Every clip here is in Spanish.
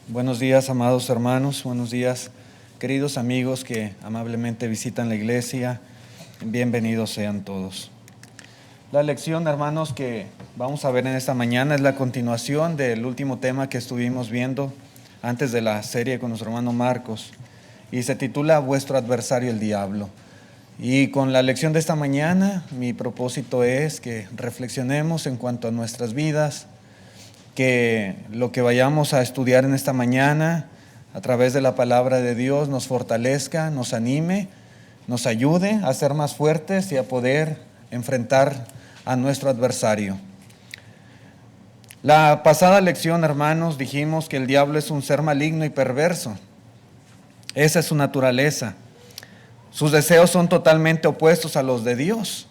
Buenos días, amados hermanos, buenos días, queridos amigos que amablemente visitan la iglesia. Bienvenidos sean todos. La lección, hermanos, que vamos a ver en esta mañana es la continuación del último tema que estuvimos viendo antes de la serie con nuestro hermano Marcos, y se titula Vuestro adversario el diablo. Y con la lección de esta mañana, mi propósito es que reflexionemos en cuanto a nuestras vidas, que lo que vayamos a estudiar en esta mañana a través de la palabra de Dios nos fortalezca, nos anime, nos ayude a ser más fuertes y a poder enfrentar a nuestro adversario. La pasada lección, hermanos, dijimos que el diablo es un ser maligno y perverso. Esa es su naturaleza. Sus deseos son totalmente opuestos a los de Dios.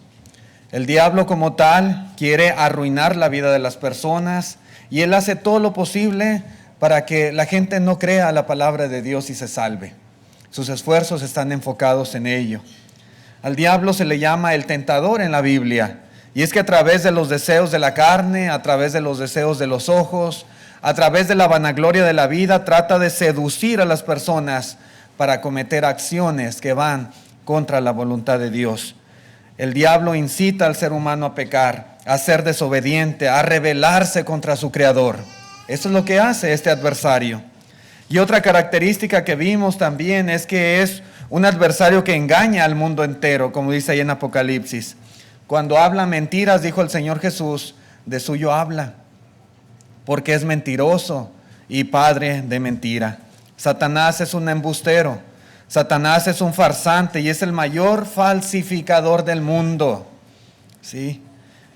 El diablo como tal quiere arruinar la vida de las personas, y él hace todo lo posible para que la gente no crea la palabra de Dios y se salve. Sus esfuerzos están enfocados en ello. Al diablo se le llama el tentador en la Biblia, y es que a través de los deseos de la carne, a través de los deseos de los ojos, a través de la vanagloria de la vida, trata de seducir a las personas para cometer acciones que van contra la voluntad de Dios. El diablo incita al ser humano a pecar, a ser desobediente, a rebelarse contra su creador. Eso es lo que hace este adversario. Y otra característica que vimos también es que es un adversario que engaña al mundo entero, como dice ahí en Apocalipsis. Cuando habla mentiras, dijo el Señor Jesús, de suyo habla, porque es mentiroso y padre de mentira. Satanás es un embustero. Satanás es un farsante y es el mayor falsificador del mundo. ¿Sí?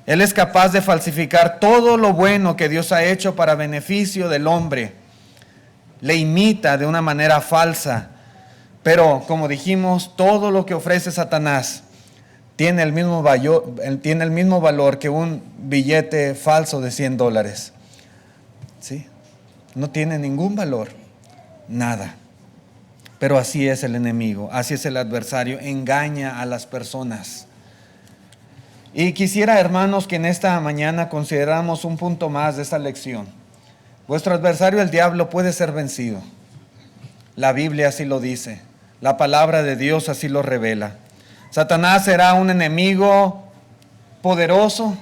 Él es capaz de falsificar todo lo bueno que Dios ha hecho para beneficio del hombre. Le imita de una manera falsa. Pero, como dijimos, todo lo que ofrece Satanás tiene el mismo valor que un billete falso de $100. ¿Sí? No tiene ningún valor, nada. Pero así es el enemigo, así es el adversario, engaña a las personas. Y quisiera, hermanos, que en esta mañana consideráramos un punto más de esta lección. Vuestro adversario, el diablo, puede ser vencido. La Biblia así lo dice, la palabra de Dios así lo revela. Satanás será un enemigo poderoso,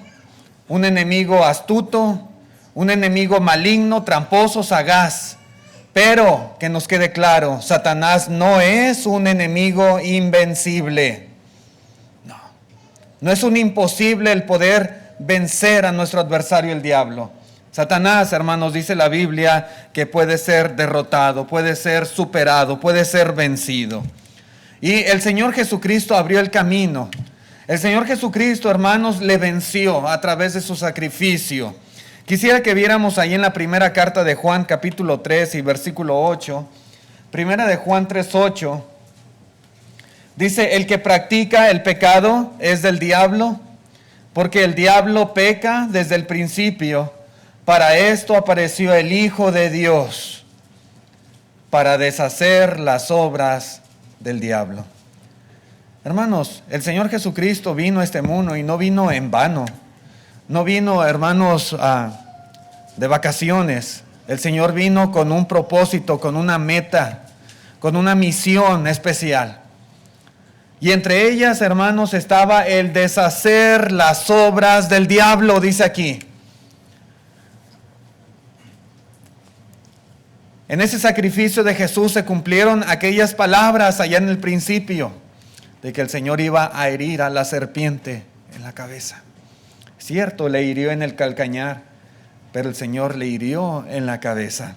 un enemigo astuto, un enemigo maligno, tramposo, sagaz. Pero que nos quede claro, Satanás no es un enemigo invencible. No es un imposible el poder vencer a nuestro adversario el diablo. Satanás, hermanos, dice la Biblia que puede ser derrotado, puede ser superado, puede ser vencido. Y el Señor Jesucristo abrió el camino. El Señor Jesucristo, hermanos, le venció a través de su sacrificio. Quisiera que viéramos ahí en la primera carta de Juan, capítulo 3 y versículo 8. Primera de Juan 3:8. Dice, el que practica el pecado es del diablo, porque el diablo peca desde el principio. Para esto apareció el Hijo de Dios, para deshacer las obras del diablo. Hermanos, el Señor Jesucristo vino a este mundo y no vino en vano. No vino, hermanos, de vacaciones. El Señor vino con un propósito, con una meta, con una misión especial. Y entre ellas, hermanos, estaba el deshacer las obras del diablo, dice aquí. En ese sacrificio de Jesús se cumplieron aquellas palabras allá en el principio, de que el Señor iba a herir a la serpiente en la cabeza. Cierto, le hirió en el calcañar, pero el Señor le hirió en la cabeza.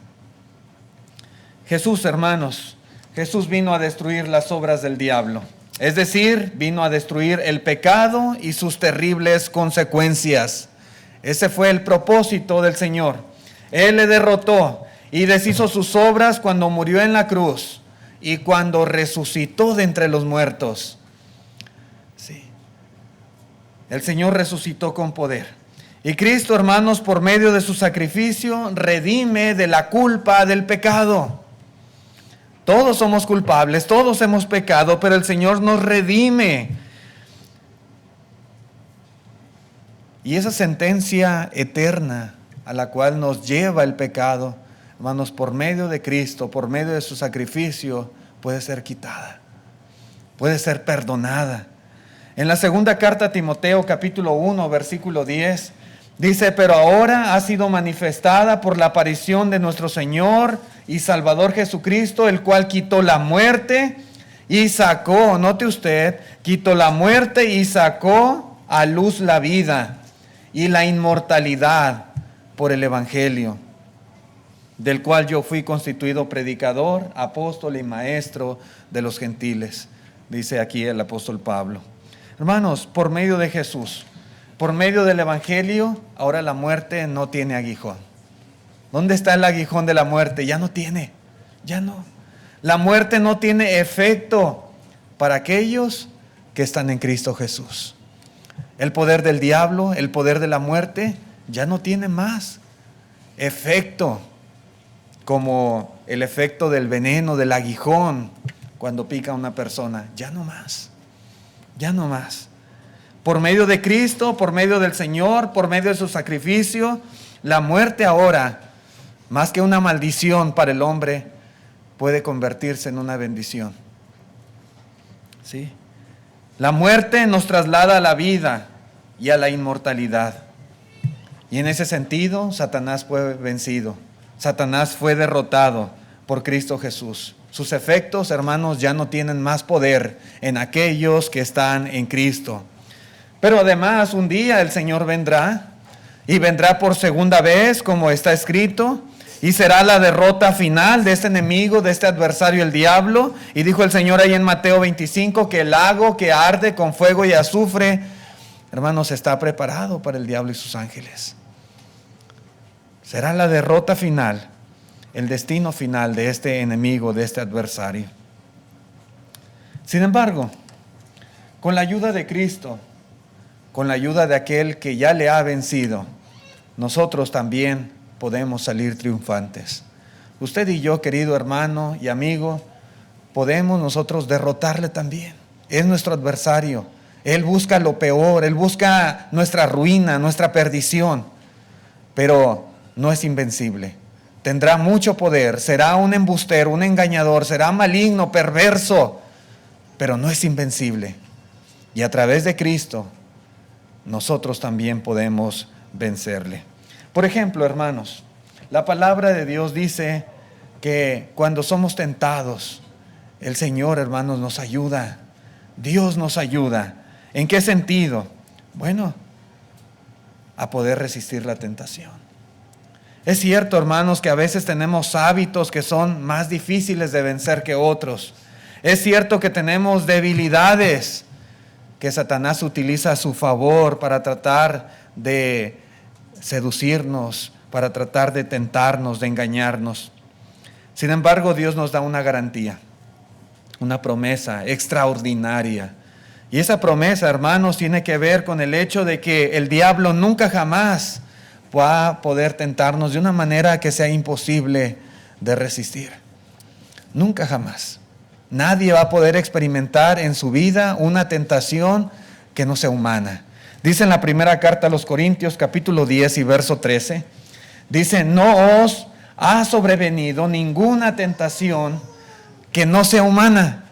Jesús, hermanos, Jesús vino a destruir las obras del diablo. Es decir, vino a destruir el pecado y sus terribles consecuencias. Ese fue el propósito del Señor. Él le derrotó y deshizo sus obras cuando murió en la cruz y cuando resucitó de entre los muertos. El Señor resucitó con poder. Y Cristo, hermanos, por medio de su sacrificio, redime de la culpa del pecado. Todos somos culpables, todos hemos pecado, pero el Señor nos redime. Y esa sentencia eterna a la cual nos lleva el pecado, hermanos, por medio de Cristo, por medio de su sacrificio, puede ser quitada, puede ser perdonada. En la segunda carta a Timoteo, capítulo 1, versículo 10, dice: pero ahora ha sido manifestada por la aparición de nuestro Señor y Salvador Jesucristo, el cual quitó la muerte y sacó, note usted, quitó la muerte y sacó a luz la vida y la inmortalidad por el Evangelio, del cual yo fui constituido predicador, apóstol y maestro de los gentiles, dice aquí el apóstol Pablo. Hermanos, por medio de Jesús, por medio del Evangelio, ahora la muerte no tiene aguijón. ¿Dónde está el aguijón de la muerte? Ya no tiene, ya no. La muerte no tiene efecto para aquellos que están en Cristo Jesús. El poder del diablo, el poder de la muerte, ya no tiene más efecto como el efecto del veneno, del aguijón, cuando pica a una persona. Ya no más, ya no más. Por medio de Cristo, por medio del Señor, por medio de su sacrificio, la muerte ahora, más que una maldición para el hombre, puede convertirse en una bendición. ¿Sí? La muerte nos traslada a la vida y a la inmortalidad. Y en ese sentido, Satanás fue vencido. Satanás fue derrotado por Cristo Jesús. Sus efectos, hermanos, ya no tienen más poder en aquellos que están en Cristo. Pero además, un día el Señor vendrá, y vendrá por segunda vez, como está escrito, y será la derrota final de este enemigo, de este adversario, el diablo. Y dijo el Señor ahí en Mateo 25 que el lago que arde con fuego y azufre, hermanos, está preparado para el diablo y sus ángeles. Será la derrota final, el destino final de este enemigo, de este adversario. Sin embargo, con la ayuda de Cristo, con la ayuda de aquel que ya le ha vencido, nosotros también podemos salir triunfantes. Usted y yo, querido hermano y amigo, podemos nosotros derrotarle también. Es nuestro adversario. Él busca lo peor, Él busca nuestra ruina, nuestra perdición, pero no es invencible. Tendrá mucho poder, será un embustero, un engañador, será maligno, perverso, pero no es invencible. Y a través de Cristo, nosotros también podemos vencerle. Por ejemplo, hermanos, la palabra de Dios dice que cuando somos tentados, el Señor, hermanos, nos ayuda. Dios nos ayuda. ¿En qué sentido? Bueno, a poder resistir la tentación. Es cierto, hermanos, que a veces tenemos hábitos que son más difíciles de vencer que otros. Es cierto que tenemos debilidades que Satanás utiliza a su favor para tratar de seducirnos, para tratar de tentarnos, de engañarnos. Sin embargo, Dios nos da una garantía, una promesa extraordinaria. Y esa promesa, hermanos, tiene que ver con el hecho de que el diablo nunca jamás va a poder tentarnos de una manera que sea imposible de resistir. Nunca jamás. Nadie va a poder experimentar en su vida una tentación que no sea humana. Dice en la primera carta a los Corintios, capítulo 10 y verso 13, dice: no os ha sobrevenido ninguna tentación que no sea humana,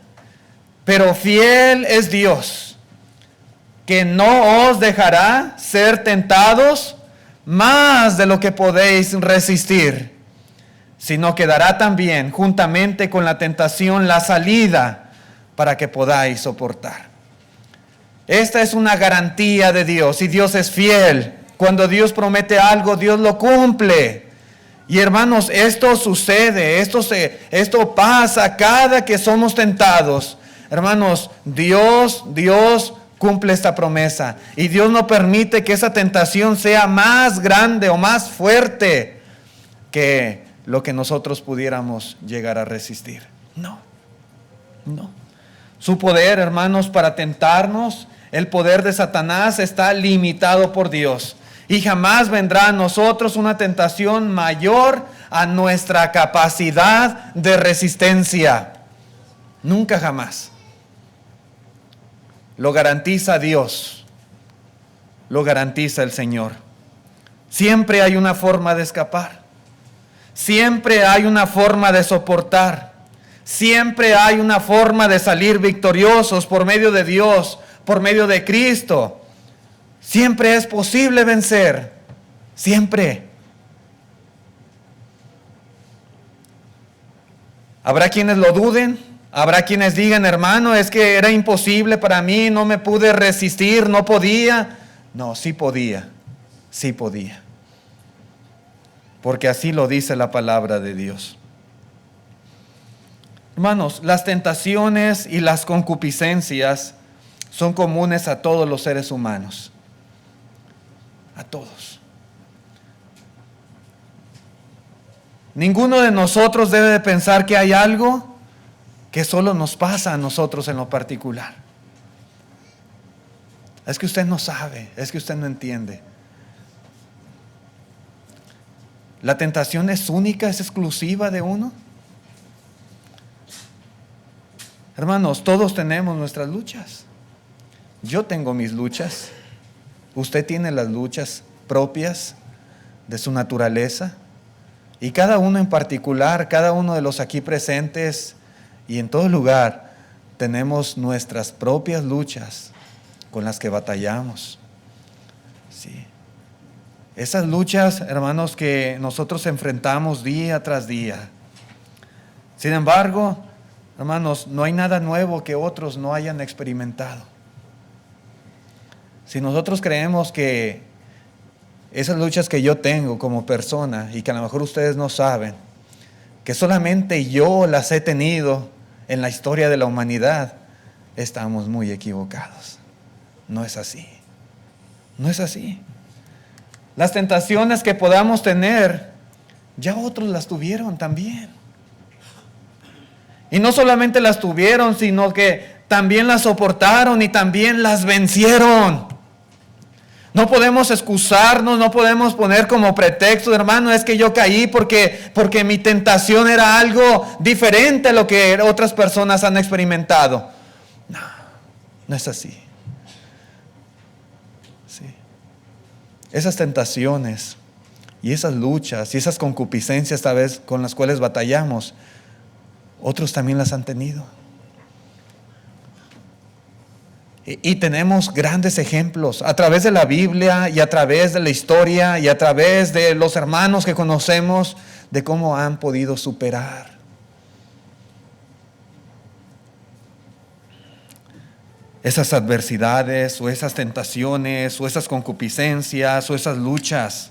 pero fiel es Dios, que no os dejará ser tentados más de lo que podéis resistir, sino que dará también juntamente con la tentación la salida para que podáis soportar. Esta es una garantía de Dios, y Dios es fiel. Cuando Dios promete algo, Dios lo cumple. Y hermanos, esto sucede, esto pasa cada que somos tentados. Hermanos, Dios cumple esta promesa, y Dios no permite que esa tentación sea más grande o más fuerte que lo que nosotros pudiéramos llegar a resistir. No. Su poder, hermanos, para tentarnos, el poder de Satanás está limitado por Dios, y jamás vendrá a nosotros una tentación mayor a nuestra capacidad de resistencia. Nunca jamás. Lo garantiza Dios, lo garantiza el Señor. Siempre hay una forma de escapar. Siempre hay una forma de soportar. Siempre hay una forma de salir victoriosos por medio de Dios, por medio de Cristo. Siempre es posible vencer. Siempre. Habrá quienes lo duden. Habrá quienes digan, hermano, es que era imposible para mí, no me pude resistir, no podía. No, sí podía. Sí podía. Porque así lo dice la palabra de Dios. Hermanos, las tentaciones y las concupiscencias son comunes a todos los seres humanos. A todos. Ninguno de nosotros debe de pensar que hay algo que solo nos pasa a nosotros en lo particular. Es que usted no sabe, es que usted no entiende. La tentación es única, es exclusiva de uno. Hermanos, todos tenemos nuestras luchas. Yo tengo mis luchas. Usted tiene las luchas propias de su naturaleza. Y cada uno en particular, cada uno de los aquí presentes y en todo lugar, tenemos nuestras propias luchas con las que batallamos. Sí. Esas luchas, hermanos, que nosotros enfrentamos día tras día. Sin embargo, hermanos, no hay nada nuevo que otros no hayan experimentado. Si nosotros creemos que esas luchas que yo tengo como persona y que a lo mejor ustedes no saben, que solamente yo las he tenido en la historia de la humanidad, estamos muy equivocados. No es así. No es así. Las tentaciones que podamos tener, ya otros las tuvieron también. Y no solamente las tuvieron, sino que también las soportaron y también las vencieron. No podemos excusarnos, no podemos poner como pretexto, hermano, es que yo caí porque mi tentación era algo diferente a lo que otras personas han experimentado. No, no es así. Sí. Esas tentaciones y esas luchas y esas concupiscencias tal vez con las cuales batallamos, otros también las han tenido. Y tenemos grandes ejemplos a través de la Biblia y a través de la historia y a través de los hermanos que conocemos de cómo han podido superar. Esas adversidades o esas tentaciones o esas concupiscencias o esas luchas.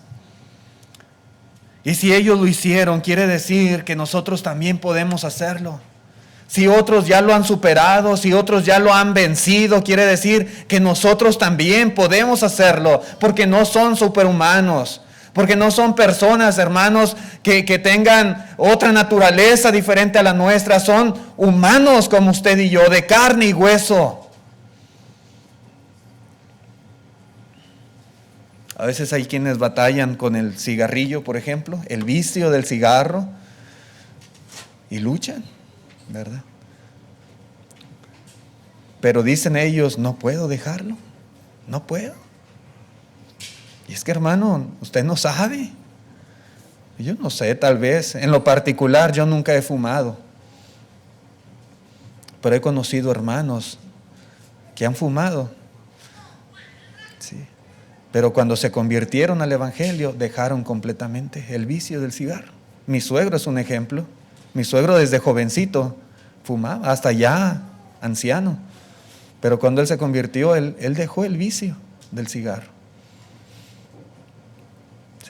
Y si ellos lo hicieron, quiere decir que nosotros también podemos hacerlo. Si otros ya lo han superado, si otros ya lo han vencido, quiere decir que nosotros también podemos hacerlo, porque no son superhumanos, porque no son personas, hermanos, que tengan otra naturaleza diferente a la nuestra, son humanos como usted y yo, de carne y hueso. A veces hay quienes batallan con el cigarrillo, por ejemplo, el vicio del cigarro, y luchan, ¿verdad? Pero dicen ellos, no puedo dejarlo, no puedo. Y es que, hermano, usted no sabe. Yo no sé, tal vez, en lo particular yo nunca he fumado, pero he conocido hermanos que han fumado. Sí. Pero cuando se convirtieron al Evangelio, dejaron completamente el vicio del cigarro. Mi suegro es un ejemplo. Mi suegro desde jovencito fumaba, hasta ya anciano. Pero cuando él se convirtió, él dejó el vicio del cigarro.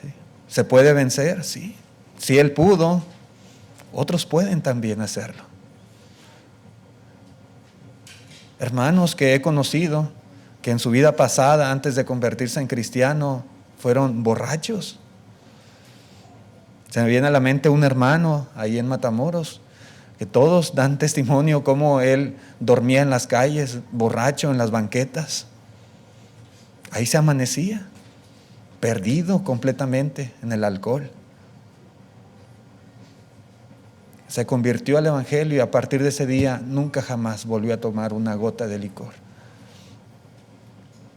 ¿Sí? ¿Se puede vencer? Sí. Si él pudo, otros pueden también hacerlo. Hermanos que he conocido, que en su vida pasada, antes de convertirse en cristiano, fueron borrachos. Se me viene a la mente un hermano ahí en Matamoros, que todos dan testimonio cómo él dormía en las calles, borracho en las banquetas. Ahí se amanecía, perdido completamente en el alcohol. Se convirtió al Evangelio y a partir de ese día nunca jamás volvió a tomar una gota de licor.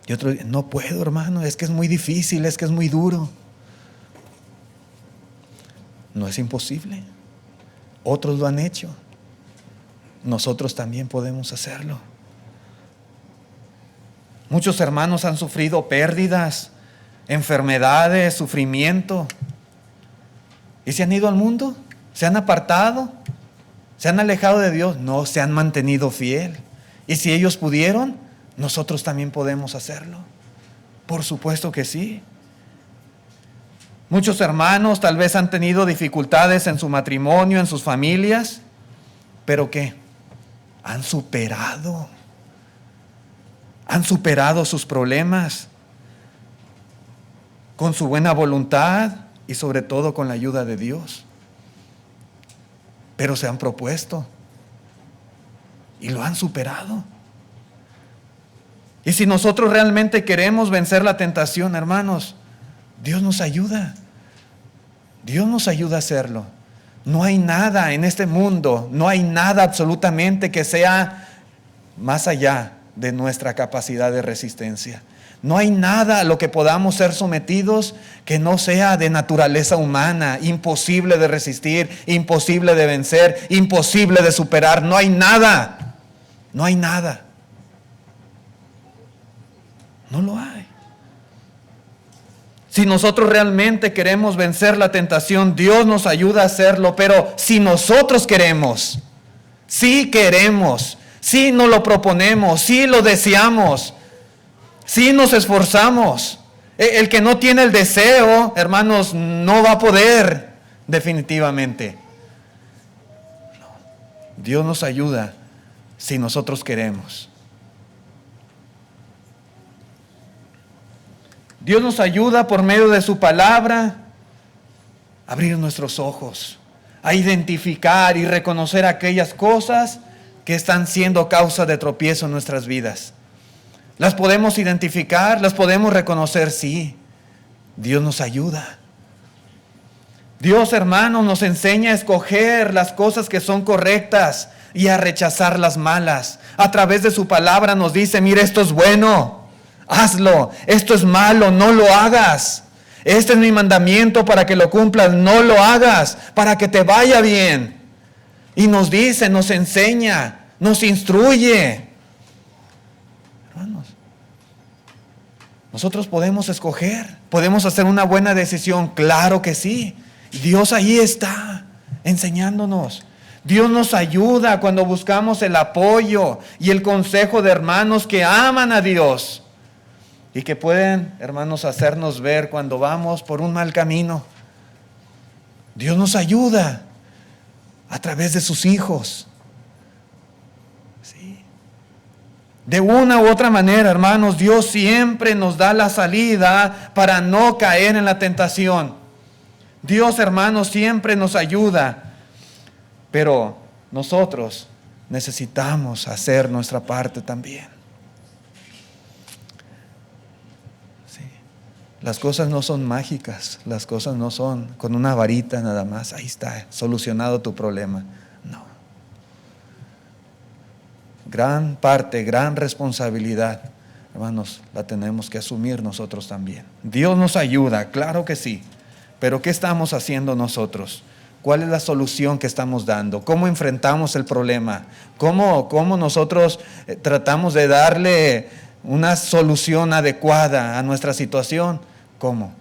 Y otro día, no puedo, hermano, es que es muy difícil, es que es muy duro. No es imposible. Otros lo han hecho. Nosotros también podemos hacerlo. Muchos hermanos han sufrido pérdidas, enfermedades, sufrimiento. ¿Y se han ido al mundo? ¿Se han apartado? ¿Se han alejado de Dios? No, se han mantenido fiel. Y si ellos pudieron, nosotros también podemos hacerlo. Por supuesto que sí. Muchos hermanos tal vez han tenido dificultades en su matrimonio, en sus familias, pero ¿qué? Han superado sus problemas con su buena voluntad y sobre todo con la ayuda de Dios. Pero se han propuesto y lo han superado. Y si nosotros realmente queremos vencer la tentación, hermanos, Dios nos ayuda. Dios nos ayuda a hacerlo. No hay nada en este mundo, no hay nada absolutamente que sea más allá de nuestra capacidad de resistencia. No hay nada a lo que podamos ser sometidos que no sea de naturaleza humana, imposible de resistir, imposible de vencer, imposible de superar. No hay nada. No hay nada. No lo hay. Si nosotros realmente queremos vencer la tentación, Dios nos ayuda a hacerlo, pero si nosotros queremos, si nos lo proponemos, si lo deseamos, si nos esforzamos, el que no tiene el deseo, hermanos, no va a poder definitivamente. Dios nos ayuda si nosotros queremos. Dios nos ayuda por medio de su palabra a abrir nuestros ojos, a identificar y reconocer aquellas cosas que están siendo causa de tropiezo en nuestras vidas. ¿Las podemos identificar? ¿Las podemos reconocer? Sí. Dios nos ayuda. Dios, hermanos, nos enseña a escoger las cosas que son correctas y a rechazar las malas. A través de su palabra nos dice, mira, esto es bueno, hazlo. Esto es malo, no lo hagas. Este es mi mandamiento para que lo cumplas, no lo hagas, para que te vaya bien. Y nos dice, nos enseña, nos instruye. Hermanos, nosotros podemos escoger, podemos hacer una buena decisión, claro que sí. Dios ahí está, enseñándonos. Dios nos ayuda cuando buscamos el apoyo y el consejo de hermanos que aman a Dios y que pueden, hermanos, hacernos ver cuando vamos por un mal camino. Dios nos ayuda a través de sus hijos. Sí. De una u otra manera, hermanos, Dios siempre nos da la salida para no caer en la tentación. Dios, hermanos, siempre nos ayuda, pero nosotros necesitamos hacer nuestra parte también. Sí. Las cosas no son mágicas, las cosas no son con una varita nada más, ahí está, solucionado tu problema. No. Gran parte, gran responsabilidad, hermanos, la tenemos que asumir nosotros también. Dios nos ayuda, claro que sí. Pero ¿qué estamos haciendo nosotros? ¿Cuál es la solución que estamos dando? ¿Cómo enfrentamos el problema? ¿Cómo nosotros tratamos de darle una solución adecuada a nuestra situación? ¿Cómo?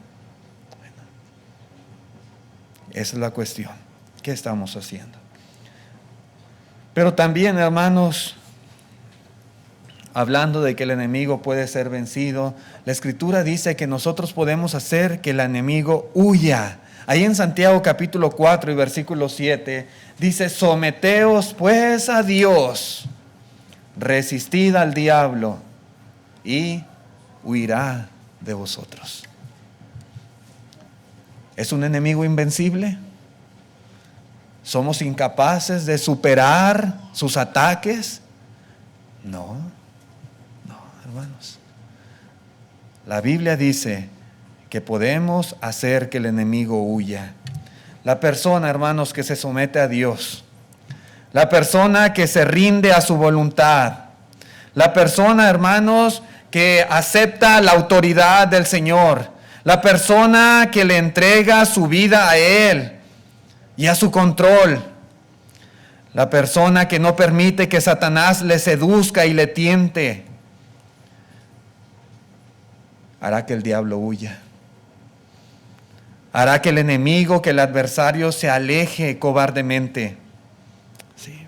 Bueno, esa es la cuestión. ¿Qué estamos haciendo? Pero también, hermanos, hablando de que el enemigo puede ser vencido, la Escritura dice que nosotros podemos hacer que el enemigo huya. Ahí en Santiago capítulo 4 y versículo 7 dice, someteos pues a Dios, resistid al diablo y huirá de vosotros. ¿Es un enemigo invencible? ¿Somos incapaces de superar sus ataques? No, hermanos. La Biblia dice que podemos hacer que el enemigo huya. La persona, hermanos, que se somete a Dios, la persona que se rinde a su voluntad, la persona, hermanos, que acepta la autoridad del Señor, la persona que le entrega su vida a Él, y a su control. La persona que no permite que Satanás le seduzca y le tiente, hará que el diablo huya. Hará que el enemigo, que el adversario se aleje cobardemente. Sí.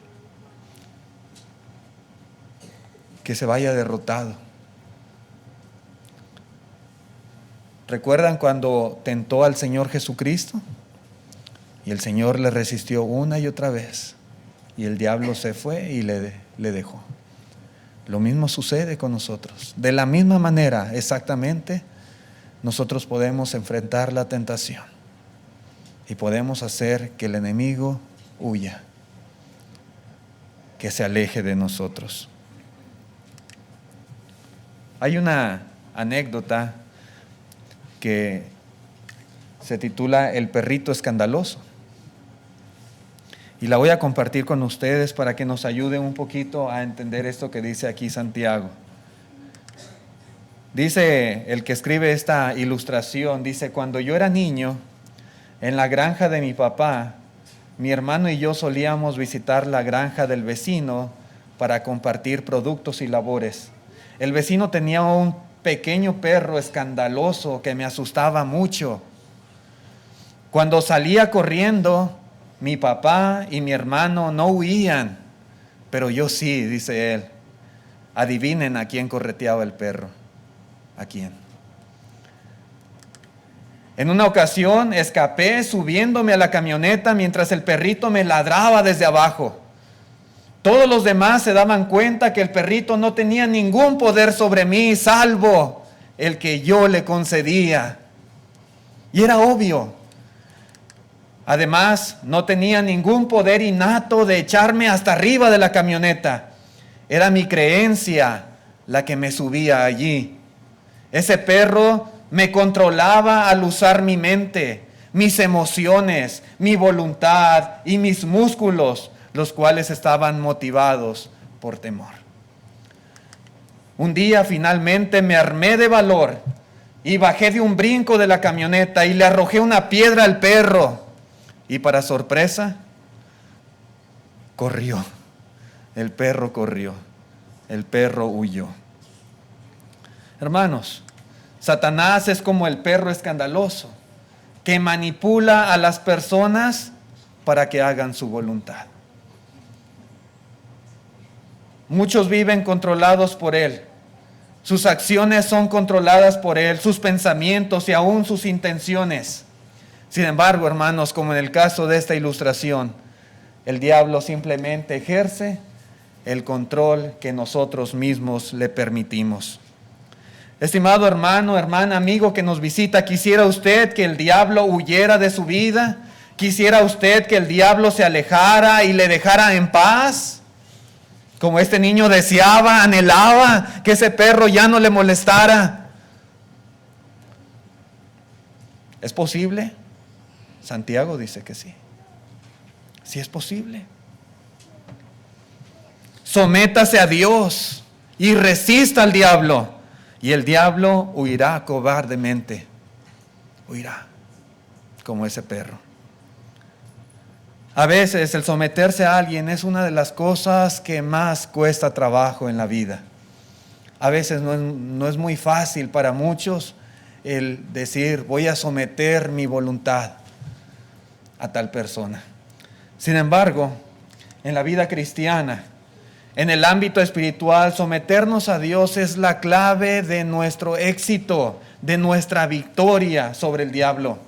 Que se vaya derrotado. ¿Recuerdan cuando tentó al Señor Jesucristo? Y el Señor le resistió una y otra vez. Y el diablo se fue y le dejó. Lo mismo sucede con nosotros. De la misma manera, exactamente, nosotros podemos enfrentar la tentación. Y podemos hacer que el enemigo huya. Que se aleje de nosotros. Hay una anécdota que se titula El perrito escandaloso. Y la voy a compartir con ustedes para que nos ayude un poquito a entender esto que dice aquí Santiago. Dice el que escribe esta ilustración, dice: cuando yo era niño, en la granja de mi papá, mi hermano y yo solíamos visitar la granja del vecino para compartir productos y labores. El vecino tenía un pequeño perro escandaloso que me asustaba mucho. Cuando salía corriendo, mi papá y mi hermano no huían, pero yo sí, dice él. Adivinen a quién correteaba el perro. ¿A quién? En una ocasión escapé subiéndome a la camioneta mientras el perrito me ladraba desde abajo. Todos los demás se daban cuenta que el perrito no tenía ningún poder sobre mí, salvo el que yo le concedía. Y era obvio. Además, no tenía ningún poder innato de echarme hasta arriba de la camioneta. Era mi creencia la que me subía allí. Ese perro me controlaba al usar mi mente, mis emociones, mi voluntad y mis músculos, los cuales estaban motivados por temor. Un día finalmente me armé de valor y bajé de un brinco de la camioneta y le arrojé una piedra al perro. Y para sorpresa, corrió. El perro corrió. El perro huyó. Hermanos, Satanás es como el perro escandaloso que manipula a las personas para que hagan su voluntad. Muchos viven controlados por él. Sus acciones son controladas por él, sus pensamientos y aún sus intenciones. Sin embargo, hermanos, como en el caso de esta ilustración, el diablo simplemente ejerce el control que nosotros mismos le permitimos. Estimado hermano, hermana, amigo que nos visita, ¿quisiera usted que el diablo huyera de su vida? ¿Quisiera usted que el diablo se alejara y le dejara en paz? Como este niño deseaba, anhelaba que ese perro ya no le molestara. ¿Es posible? Santiago dice que sí. Sí es posible. Sométase a Dios y resista al diablo, y el diablo huirá cobardemente. Huirá como ese perro. A veces el someterse a alguien es una de las cosas que más cuesta trabajo en la vida. A veces no es muy fácil para muchos el decir: voy a someter mi voluntad a tal persona. Sin embargo, en la vida cristiana, en el ámbito espiritual, someternos a Dios es la clave de nuestro éxito, de nuestra victoria sobre el diablo.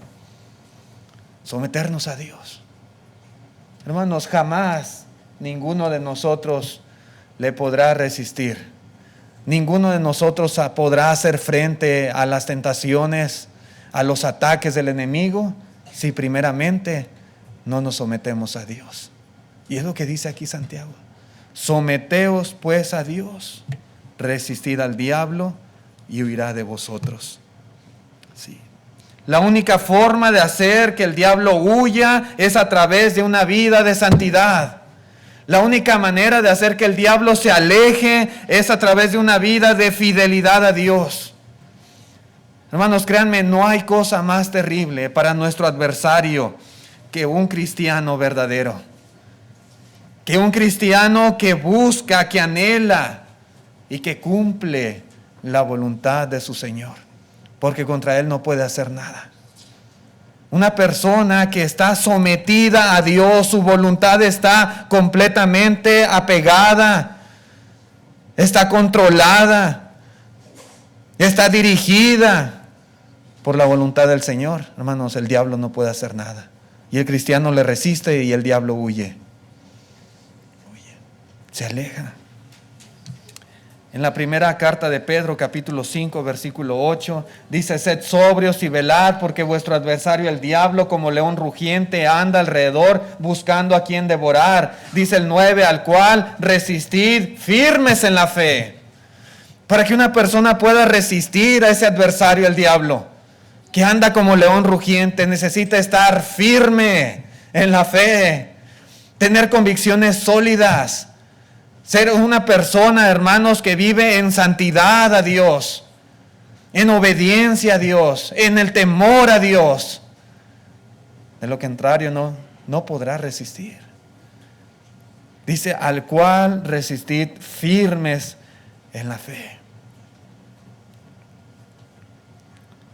Someternos a Dios. Hermanos, jamás ninguno de nosotros le podrá resistir. Ninguno de nosotros podrá hacer frente a las tentaciones, a los ataques del enemigo, si primeramente no nos sometemos a Dios. Y es lo que dice aquí Santiago. Someteos pues a Dios, resistid al diablo y huirá de vosotros. Sí. La única forma de hacer que el diablo huya es a través de una vida de santidad. La única manera de hacer que el diablo se aleje es a través de una vida de fidelidad a Dios. Hermanos, créanme, no hay cosa más terrible para nuestro adversario que un cristiano verdadero, que un cristiano que busca, que anhela y que cumple la voluntad de su Señor, porque contra Él no puede hacer nada. Una persona que está sometida a Dios, su voluntad está completamente apegada, está controlada, está dirigida por la voluntad del Señor. Hermanos, el diablo no puede hacer nada. Y el cristiano le resiste y el diablo huye. Se aleja. En la primera carta de Pedro, capítulo 5, versículo 8, dice: sed sobrios y velad, porque vuestro adversario el diablo, como león rugiente, anda alrededor buscando a quien devorar. Dice el 9, al cual resistid firmes en la fe. Para que una persona pueda resistir a ese adversario el diablo, que anda como león rugiente, necesita estar firme en la fe, tener convicciones sólidas. Ser una persona, hermanos, que vive en santidad a Dios, en obediencia a Dios, en el temor a Dios. De lo contrario, no podrá resistir. Dice: al cual resistid firmes en la fe.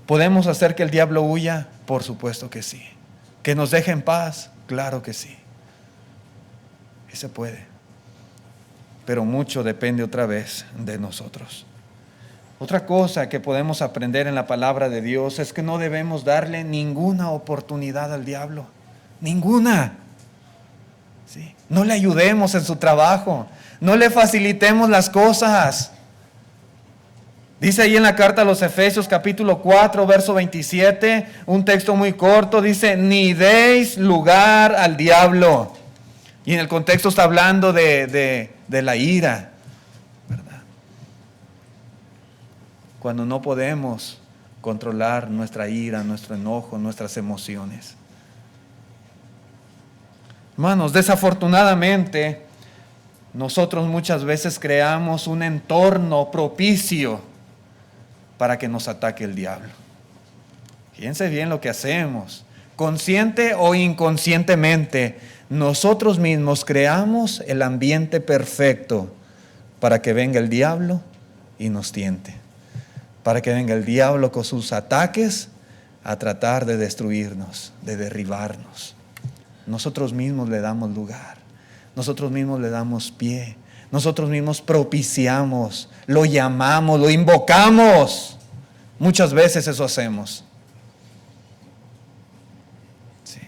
¿Podemos hacer que el diablo huya? Por supuesto que sí. ¿Que nos deje en paz? Claro que sí. Y se puede. Pero mucho depende otra vez de nosotros. Otra cosa que podemos aprender en la palabra de Dios es que no debemos darle ninguna oportunidad al diablo. Ninguna. ¿Sí? No le ayudemos en su trabajo. No le facilitemos las cosas. Dice ahí en la carta a los Efesios, capítulo 4, verso 27, un texto muy corto, dice: ni deis lugar al diablo. Y en el contexto está hablando de la ira, ¿verdad? Cuando no podemos controlar nuestra ira, nuestro enojo, nuestras emociones. Hermanos, desafortunadamente, nosotros muchas veces creamos un entorno propicio para que nos ataque el diablo. Fíjense bien lo que hacemos. Consciente o inconscientemente, nosotros mismos creamos el ambiente perfecto para que venga el diablo y nos tiente. Para que venga el diablo con sus ataques a tratar de destruirnos, de derribarnos. Nosotros mismos le damos lugar. Nosotros mismos le damos pie. Nosotros mismos propiciamos, lo llamamos, lo invocamos. Muchas veces eso hacemos. Sí.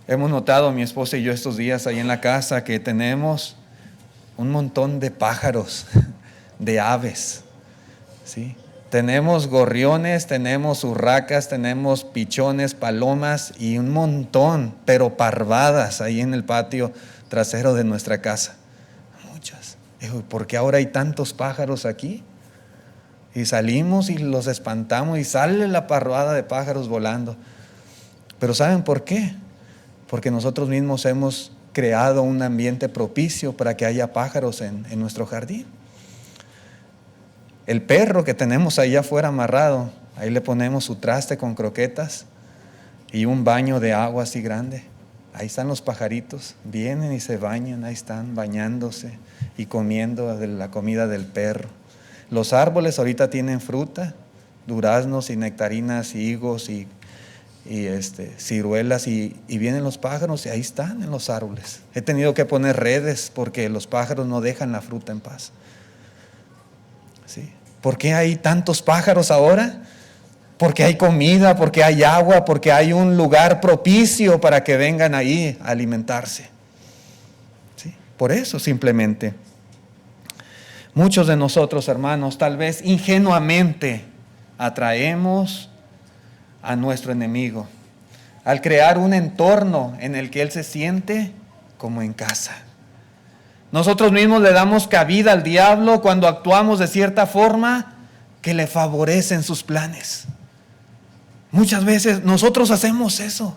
Hemos notado, mi esposa y yo, estos días ahí en la casa, que tenemos un montón de pájaros, de aves. ¿Sí? Tenemos gorriones, tenemos urracas, tenemos pichones, palomas y un montón, pero parvadas ahí en el patio trasero de nuestra casa. Muchas. Digo, ¿por qué ahora hay tantos pájaros aquí? Y salimos y los espantamos y sale la parvada de pájaros volando. Pero ¿saben por qué? Porque nosotros mismos hemos creado un ambiente propicio para que haya pájaros en nuestro jardín. El perro que tenemos ahí afuera amarrado, ahí le ponemos su traste con croquetas y un baño de agua así grande. Ahí están los pajaritos, vienen y se bañan, ahí están bañándose y comiendo de la comida del perro. Los árboles ahorita tienen fruta, duraznos y nectarinas, y higos y ciruelas, y vienen los pájaros y ahí están en los árboles. He tenido que poner redes porque los pájaros no dejan la fruta en paz. ¿Sí? ¿Por qué hay tantos pájaros ahora? Porque hay comida, porque hay agua, porque hay un lugar propicio para que vengan ahí a alimentarse. ¿Sí? Por eso simplemente. Muchos de nosotros, hermanos, tal vez ingenuamente atraemos a nuestro enemigo al crear un entorno en el que él se siente como en casa. Nosotros mismos le damos cabida al diablo cuando actuamos de cierta forma que le favorecen sus planes. Muchas veces nosotros hacemos eso.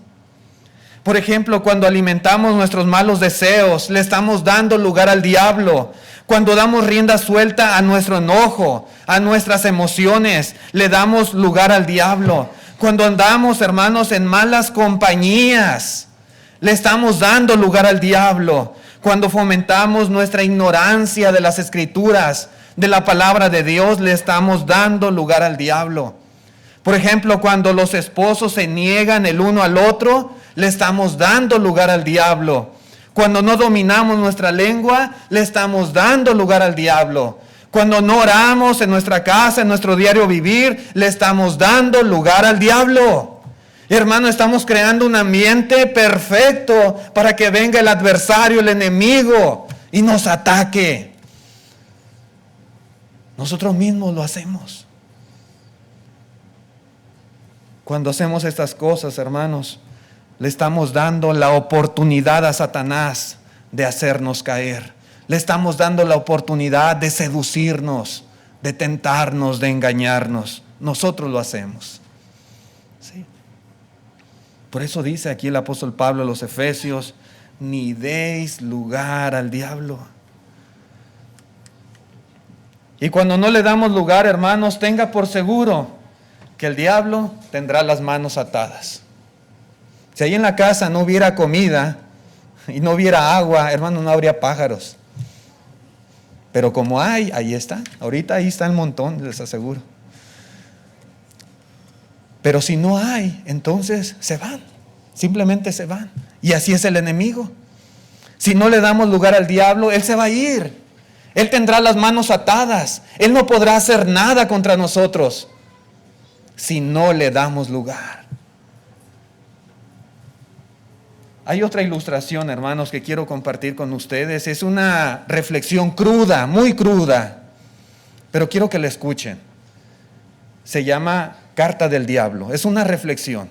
Por ejemplo, cuando alimentamos nuestros malos deseos, le estamos dando lugar al diablo. Cuando damos rienda suelta a nuestro enojo, a nuestras emociones, le damos lugar al diablo. Cuando andamos, hermanos, en malas compañías, le estamos dando lugar al diablo. Cuando fomentamos nuestra ignorancia de las Escrituras, de la palabra de Dios, le estamos dando lugar al diablo. Por ejemplo, cuando los esposos se niegan el uno al otro, le estamos dando lugar al diablo. Cuando no dominamos nuestra lengua, le estamos dando lugar al diablo. Cuando no oramos en nuestra casa, en nuestro diario vivir, le estamos dando lugar al diablo. Hermano, estamos creando un ambiente perfecto para que venga el adversario, el enemigo, y nos ataque. Nosotros mismos lo hacemos. Cuando hacemos estas cosas, hermanos, le estamos dando la oportunidad a Satanás de hacernos caer. Le estamos dando la oportunidad de seducirnos, de tentarnos, de engañarnos. Nosotros lo hacemos. ¿Sí? Por eso dice aquí el apóstol Pablo a los Efesios, ni deis lugar al diablo. Y cuando no le damos lugar, hermanos, tenga por seguro que el diablo tendrá las manos atadas. Si ahí en la casa no hubiera comida y no hubiera agua, hermano, no habría pájaros. Pero como hay, ahí está. Ahorita ahí está el montón, les aseguro. Pero si no hay, entonces se van. Simplemente se van. Y así es el enemigo. Si no le damos lugar al diablo, él se va a ir. Él tendrá las manos atadas. Él no podrá hacer nada contra nosotros si no le damos lugar. Hay otra ilustración, hermanos, que quiero compartir con ustedes. Es una reflexión cruda, muy cruda, pero quiero que la escuchen. Se llama Carta del Diablo. Es una reflexión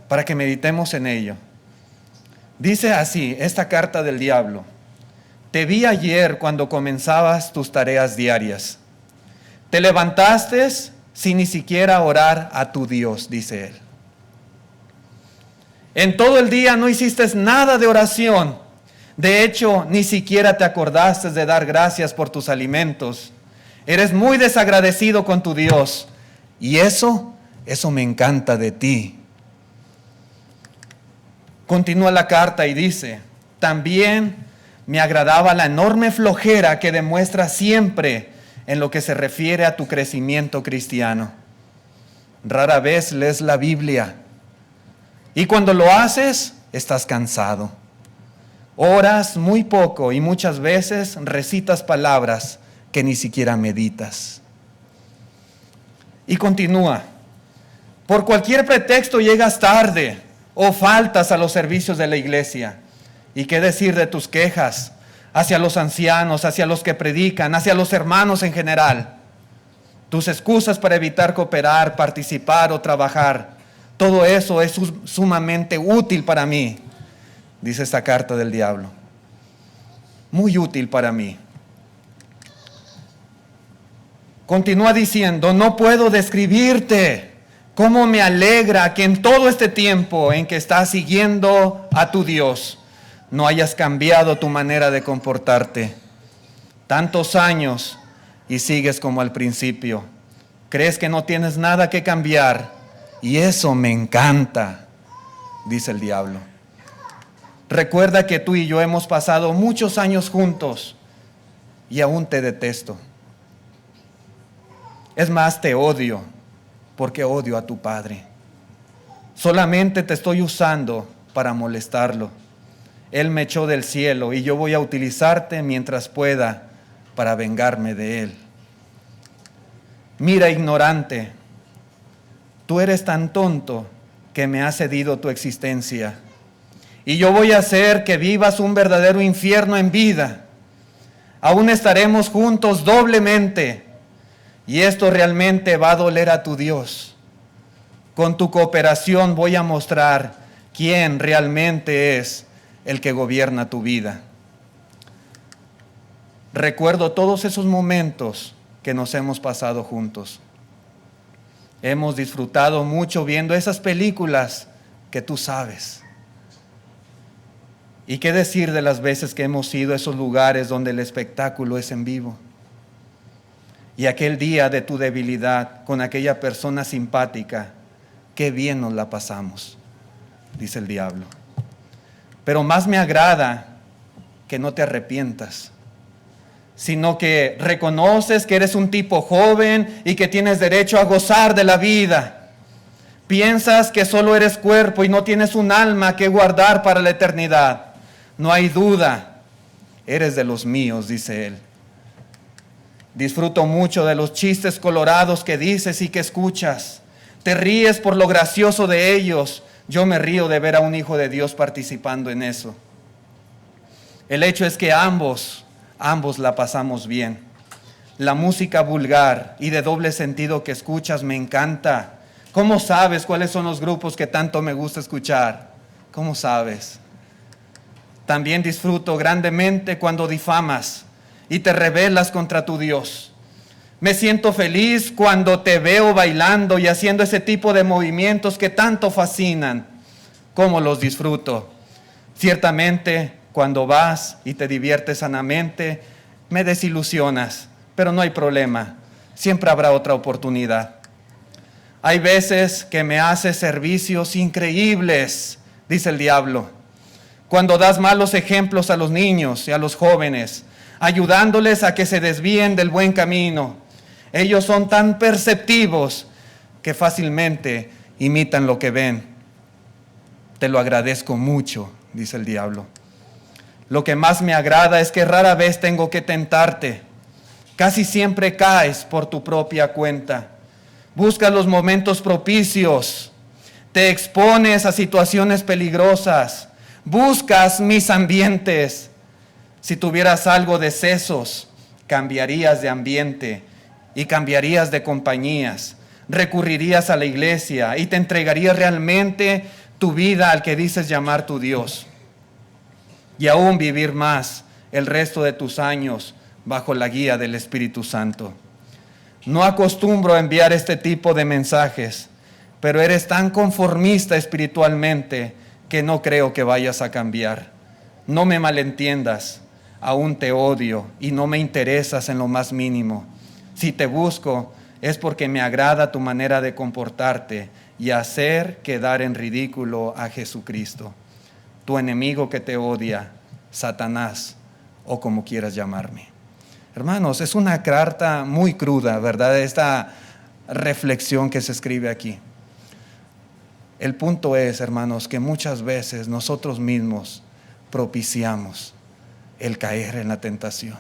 para que meditemos en ello. Dice así, esta carta del diablo: te vi ayer cuando comenzabas tus tareas diarias. Te levantaste sin ni siquiera orar a tu Dios, dice él. En todo el día no hiciste nada de oración. De hecho, ni siquiera te acordaste de dar gracias por tus alimentos. Eres muy desagradecido con tu Dios. Y eso me encanta de ti. Continúa la carta y dice, también me agradaba la enorme flojera que demuestras siempre en lo que se refiere a tu crecimiento cristiano. Rara vez lees la Biblia. Y cuando lo haces, estás cansado. Oras muy poco y muchas veces recitas palabras que ni siquiera meditas. Y continúa. Por cualquier pretexto llegas tarde o faltas a los servicios de la iglesia. ¿Y qué decir de tus quejas hacia los ancianos, hacia los que predican, hacia los hermanos en general? Tus excusas para evitar cooperar, participar o trabajar. Todo eso es sumamente útil para mí, dice esta carta del diablo. Muy útil para mí. Continúa diciendo, no puedo describirte cómo me alegra que en todo este tiempo en que estás siguiendo a tu Dios, no hayas cambiado tu manera de comportarte. Tantos años y sigues como al principio. Crees que no tienes nada que cambiar. Y eso me encanta, dice el diablo. Recuerda que tú y yo hemos pasado muchos años juntos y aún te detesto. Es más, te odio porque odio a tu padre. Solamente te estoy usando para molestarlo. Él me echó del cielo y yo voy a utilizarte mientras pueda para vengarme de él. Mira, ignorante, tú eres tan tonto que me has cedido tu existencia. Y yo voy a hacer que vivas un verdadero infierno en vida. Aún estaremos juntos doblemente. Y esto realmente va a doler a tu Dios. Con tu cooperación voy a mostrar quién realmente es el que gobierna tu vida. Recuerdo todos esos momentos que nos hemos pasado juntos. Hemos disfrutado mucho viendo esas películas que tú sabes. ¿Y qué decir de las veces que hemos ido a esos lugares donde el espectáculo es en vivo? Y aquel día de tu debilidad con aquella persona simpática qué bien nos la pasamos, dice el diablo. Pero más me agrada que no te arrepientas, sino que reconoces que eres un tipo joven y que tienes derecho a gozar de la vida. Piensas que solo eres cuerpo y no tienes un alma que guardar para la eternidad. No hay duda, eres de los míos, dice él. Disfruto mucho de los chistes colorados que dices y que escuchas. Te ríes por lo gracioso de ellos. Yo me río de ver a un hijo de Dios participando en eso. El hecho es que ambos la pasamos bien. La música vulgar y de doble sentido que escuchas me encanta. ¿Cómo sabes cuáles son los grupos que tanto me gusta escuchar? ¿Cómo sabes? También disfruto grandemente cuando difamas y te rebelas contra tu Dios. Me siento feliz cuando te veo bailando y haciendo ese tipo de movimientos que tanto fascinan. ¿Cómo los disfruto? Ciertamente, cuando vas y te diviertes sanamente, me desilusionas, pero no hay problema. Siempre habrá otra oportunidad. Hay veces que me haces servicios increíbles, dice el diablo. Cuando das malos ejemplos a los niños y a los jóvenes, ayudándoles a que se desvíen del buen camino. Ellos son tan perceptivos que fácilmente imitan lo que ven. Te lo agradezco mucho, dice el diablo. Lo que más me agrada es que rara vez tengo que tentarte. Casi siempre caes por tu propia cuenta. Buscas los momentos propicios. Te expones a situaciones peligrosas. Buscas mis ambientes. Si tuvieras algo de sesos, cambiarías de ambiente y cambiarías de compañías. Recurrirías a la iglesia y te entregarías realmente tu vida al que dices llamar tu Dios. Y aún vivir más el resto de tus años bajo la guía del Espíritu Santo. No acostumbro a enviar este tipo de mensajes, pero eres tan conformista espiritualmente que no creo que vayas a cambiar. No me malentiendas, aún te odio y no me interesas en lo más mínimo. Si te busco es porque me agrada tu manera de comportarte y hacer quedar en ridículo a Jesucristo. Tu enemigo que te odia, Satanás, o como quieras llamarme. Hermanos, es una carta muy cruda, ¿verdad? Esta reflexión que se escribe aquí. El punto es, hermanos, que muchas veces nosotros mismos propiciamos el caer en la tentación.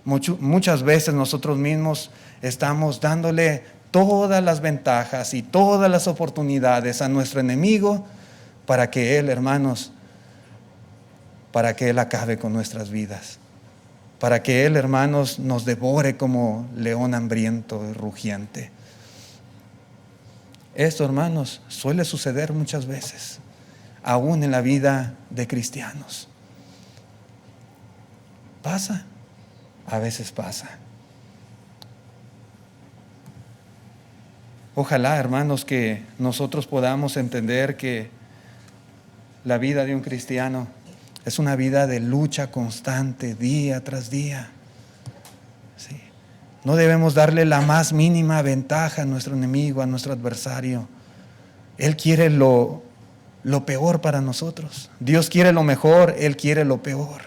Muchas veces nosotros mismos estamos dándole todas las ventajas y todas las oportunidades a nuestro enemigo para que él, hermanos, para que él acabe con nuestras vidas, para que él, hermanos, nos devore como león hambriento y rugiente. Esto, hermanos, suele suceder muchas veces, aún en la vida de cristianos. Pasa, a veces pasa. Ojalá, hermanos, que nosotros podamos entender que la vida de un cristiano es una vida de lucha constante, día tras día. Sí. No debemos darle la más mínima ventaja a nuestro enemigo, a nuestro adversario. Él quiere lo peor para nosotros. Dios quiere lo mejor, Él quiere lo peor.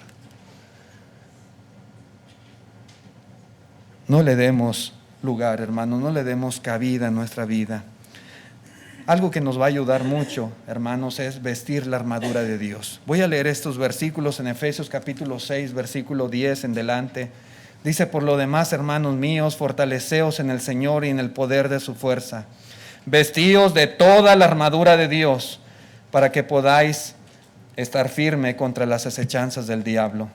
No le demos lugar, hermanos, no le demos cabida en nuestra vida. Algo que nos va a ayudar mucho, hermanos, es vestir la armadura de Dios. Voy a leer estos versículos en Efesios capítulo 6, versículo 10 en delante. Dice: por lo demás, hermanos míos, fortaleceos en el Señor y en el poder de su fuerza. Vestíos de toda la armadura de Dios, para que podáis estar firme contra las acechanzas del diablo.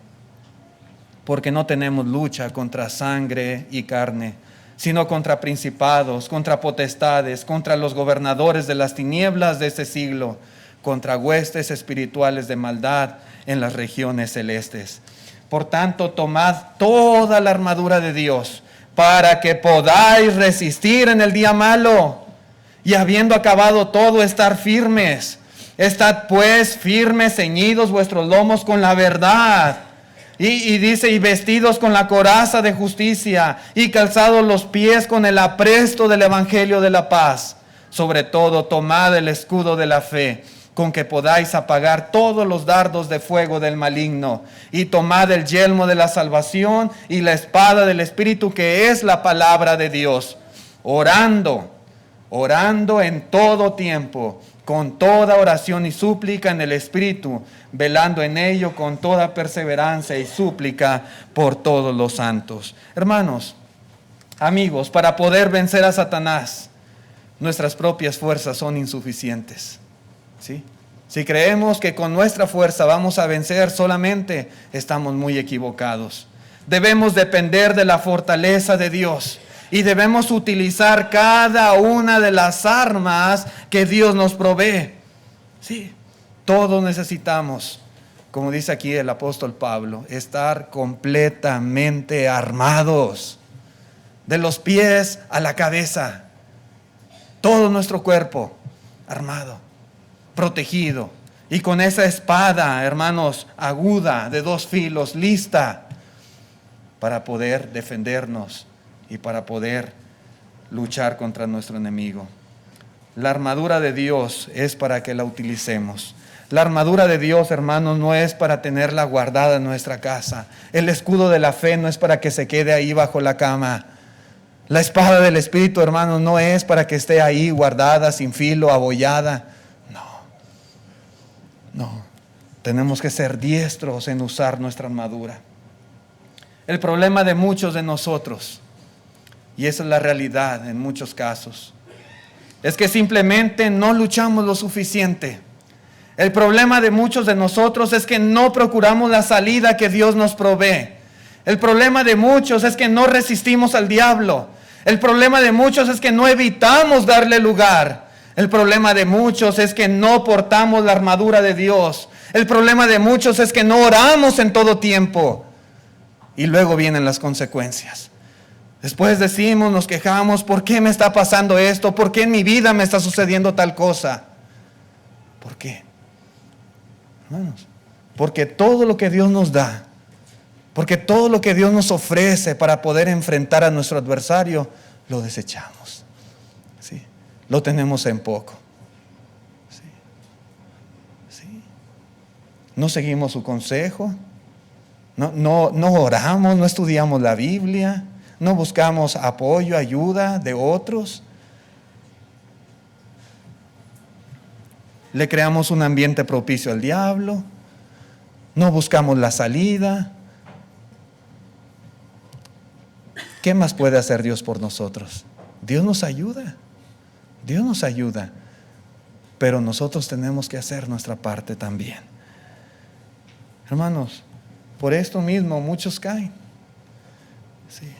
Porque no tenemos lucha contra sangre y carne, sino contra principados, contra potestades, contra los gobernadores de las tinieblas de este siglo, contra huestes espirituales de maldad en las regiones celestes. Por tanto, tomad toda la armadura de Dios, para que podáis resistir en el día malo, y habiendo acabado todo, estar firmes. Estad pues firmes, ceñidos vuestros lomos con la verdad. Y dice: y vestidos con la coraza de justicia, y calzados los pies con el apresto del evangelio de la paz. Sobre todo, tomad el escudo de la fe, con que podáis apagar todos los dardos de fuego del maligno. Y tomad el yelmo de la salvación y la espada del Espíritu, que es la palabra de Dios. Orando en todo tiempo, con toda oración y súplica en el Espíritu, velando en ello con toda perseverancia y súplica por todos los santos. Hermanos, amigos, para poder vencer a Satanás, nuestras propias fuerzas son insuficientes. ¿Sí? Si creemos que con nuestra fuerza vamos a vencer solamente, estamos muy equivocados. Debemos depender de la fortaleza de Dios y debemos utilizar cada una de las armas que Dios nos provee. Sí, todos necesitamos, como dice aquí el apóstol Pablo, estar completamente armados, de los pies a la cabeza, todo nuestro cuerpo armado, protegido, y con esa espada, hermanos, aguda, de 2 filos, lista para poder defendernos y para poder luchar contra nuestro enemigo. La armadura de Dios es para que la utilicemos. La armadura de Dios, hermanos, no es para tenerla guardada en nuestra casa. El escudo de la fe no es para que se quede ahí bajo la cama. La espada del Espíritu, hermanos, no es para que esté ahí guardada, sin filo, abollada. No. Tenemos que ser diestros en usar nuestra armadura. El problema de muchos de nosotros, y esa es la realidad en muchos casos, es que simplemente no luchamos lo suficiente. El problema de muchos de nosotros es que no procuramos la salida que Dios nos provee. El problema de muchos es que no resistimos al diablo. El problema de muchos es que no evitamos darle lugar. El problema de muchos es que no portamos la armadura de Dios. El problema de muchos es que no oramos en todo tiempo. Y luego vienen las consecuencias. Después decimos, nos quejamos, ¿por qué me está pasando esto? ¿Por qué en mi vida me está sucediendo tal cosa? ¿Por qué? Hermanos, porque todo lo que Dios nos da, porque todo lo que Dios nos ofrece para poder enfrentar a nuestro adversario, lo desechamos. ¿Sí? Lo tenemos en poco. ¿Sí? No seguimos su consejo, no oramos, no estudiamos la Biblia, no buscamos apoyo, ayuda de otros. Le creamos un ambiente propicio al diablo, no buscamos la salida. ¿Qué más puede hacer Dios por nosotros? Dios nos ayuda, pero nosotros tenemos que hacer nuestra parte también. Hermanos, por esto mismo muchos caen. Sí.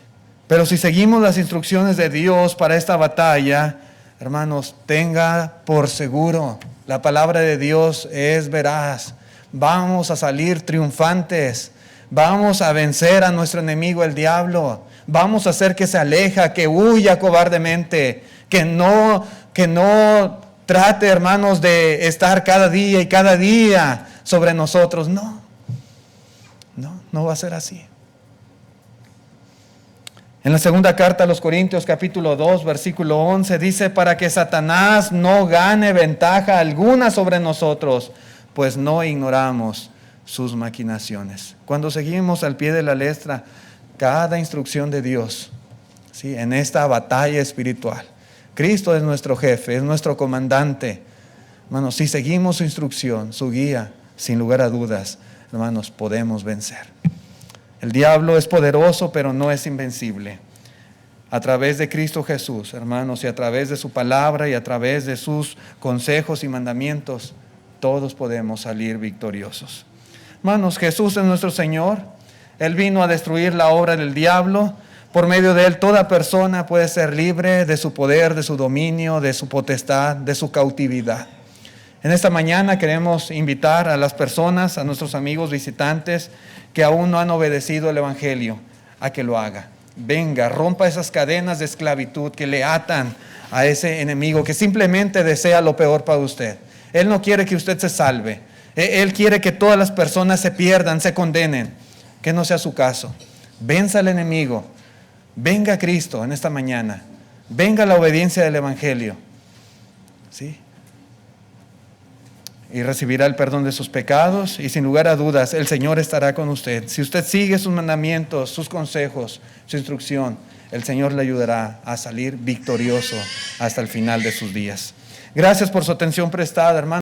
Pero si seguimos las instrucciones de Dios para esta batalla, hermanos, tenga por seguro, la palabra de Dios es veraz. Vamos a salir triunfantes. Vamos a vencer a nuestro enemigo, el diablo. Vamos a hacer que se aleja, que huya cobardemente, que no trate, hermanos, de estar cada día y cada día sobre nosotros. No va a ser así. En la segunda carta a los Corintios, capítulo 2, versículo 11, dice, para que Satanás no gane ventaja alguna sobre nosotros, pues no ignoramos sus maquinaciones. Cuando seguimos al pie de la letra cada instrucción de Dios, ¿sí?, en esta batalla espiritual, Cristo es nuestro jefe, es nuestro comandante. Hermanos, si seguimos su instrucción, su guía, sin lugar a dudas, hermanos, podemos vencer. El diablo es poderoso, pero no es invencible. A través de Cristo Jesús, hermanos, y a través de su palabra y a través de sus consejos y mandamientos, todos podemos salir victoriosos. Hermanos, Jesús es nuestro Señor. Él vino a destruir la obra del diablo. Por medio de Él, toda persona puede ser libre de su poder, de su dominio, de su potestad, de su cautividad. En esta mañana queremos invitar a las personas, a nuestros amigos visitantes que aún no han obedecido el Evangelio, a que lo haga. Venga, rompa esas cadenas de esclavitud que le atan a ese enemigo que simplemente desea lo peor para usted. Él no quiere que usted se salve. Él quiere que todas las personas se pierdan, se condenen. Que no sea su caso. Venza al enemigo. Venga Cristo en esta mañana. Venga la obediencia del Evangelio. ¿sí? Y recibirá el perdón de sus pecados, y sin lugar a dudas el Señor estará con usted. Si usted sigue sus mandamientos, sus consejos, su instrucción, el Señor le ayudará a salir victorioso hasta el final de sus días. Gracias por su atención prestada, hermano.